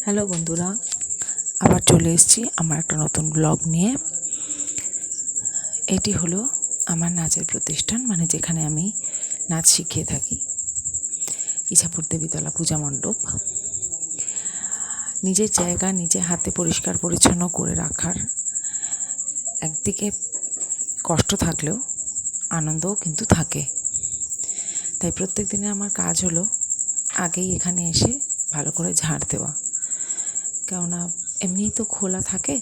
Hello বন্ধুরা, আবার চলে এসেছি আমার একটা নতুন ব্লগ নিয়ে। এটি হলো আমার নাচের প্রতিষ্ঠান, মানে যেখানে আমি নাচ শিখিয়ে থাকি, ইছাপুর দেবীতলা পূজা মণ্ডপ। নিজের জায়গা নিজে হাতে পরিষ্কার পরিচ্ছন্ন করে রাখার একদিকে কষ্ট থাকলেও আনন্দও কিন্তু থাকে। তাই প্রত্যেক দিনে আমার কাজ হলো আগেই এখানে এসে ভালো করে ঝাড় দেওয়া, কেননা এমনিই তো খোলা থাকে,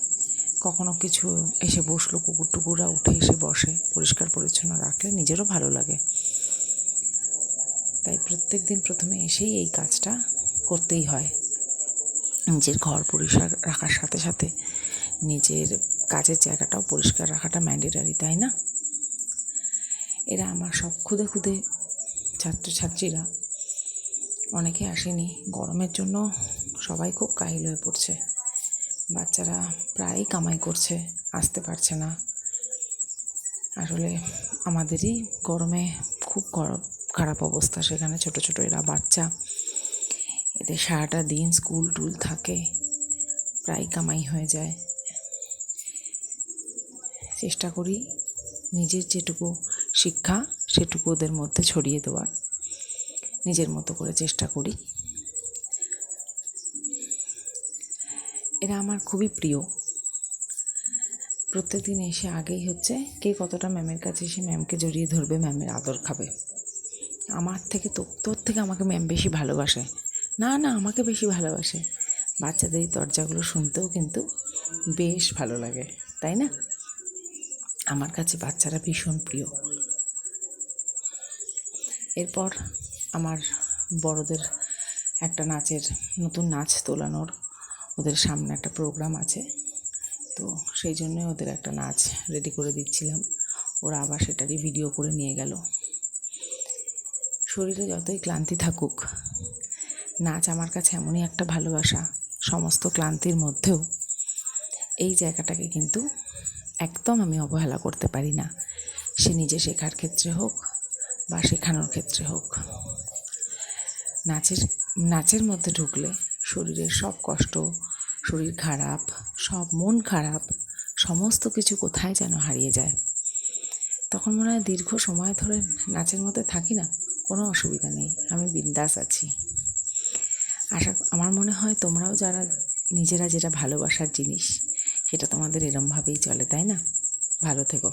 কখনো কিছু এসে বসলো, কুকুর টুকুররা উঠে এসে বসে, পরিষ্কার পরিচ্ছন্ন রাখলে নিজেরও ভালো লাগে। তাই প্রত্যেক দিন প্রথমে এসেই এই কাজটা করতেই হয়। নিজের ঘর পরিষ্কার রাখার সাথে সাথে নিজের কাজের জায়গাটাও পরিষ্কার রাখাটা ম্যান্ডেটারি, তাই না? এরা আমার সব খুদে খুদে ছাত্রছাত্রীরা, অনেকে আসেনি, গরমের জন্য সবাই খুব কাহিল হয়ে পড়ছে। বাচ্চারা প্রায়ই কামাই করছে, আসতে পারছে না। আসলে আমাদেরই গরমে খুব খারাপ অবস্থা। সেখানে ছোট ছোট এরা বাচ্চা, এদের সারাটা দিন স্কুল টুল থাকে, প্রায় কামাই হয়ে যায়। চেষ্টা করি নিজের যেটুকু শিক্ষা সেটুকু ওদের মধ্যে ছড়িয়ে দেওয়ার, নিজের মতো করে চেষ্টা করি। এরা আমার খুবই প্রিয়। প্রত্যেক দিন এসে আগেই হচ্ছে কে কতটা ম্যামের কাছে এসে ম্যামকে জড়িয়ে ধরবে, ম্যামের আদর খাবে। আমার থেকে তোর থেকে আমাকে ম্যাম বেশি ভালোবাসে, না আমাকে বেশি ভালোবাসে। বাচ্চাদের এই দরজাগুলো শুনতেও কিন্তু বেশ ভালো লাগে, তাই না? আমার কাছে বাচ্চারা ভীষণ প্রিয়। এরপর আমার বড়দের একটা নাচের নতুন নাচ তোলানোর, ওদের সামনে একটা প্রোগ্রাম আছে, তো সেই জন্যই ওদের একটা নাচ রেডি করে দিচ্ছিলাম। ওরা আবার সেটারই ভিডিও করে নিয়ে গেল। শরীরে যতই ক্লান্তি থাকুক, নাচ আমার কাছে এমনই একটা ভালোবাসা, সমস্ত ক্লান্তির মধ্যেও এই জায়গাটাকে কিন্তু একদম আমি অবহেলা করতে পারি না। সে নিজে শেখার ক্ষেত্রে হোক বা শেখানোর ক্ষেত্রে হোক, নাচের মধ্যে ঢুকলে শরীরের সব কষ্ট, শরীর খারাপ, সব মন খারাপ, সমস্ত কিছু কোথায় যেন হারিয়ে যায়। তখন মনে হয় দীর্ঘ সময় ধরে নাচের মধ্যে থাকি না, কোনো অসুবিধা নেই, আমি বিন্দাস আছি। আমার মনে হয় তোমরাও যারা নিজেরা যেটা ভালোবাসার জিনিস, সেটা তোমাদের এরমভাবেই চলে, তাই না? ভালো থেকো।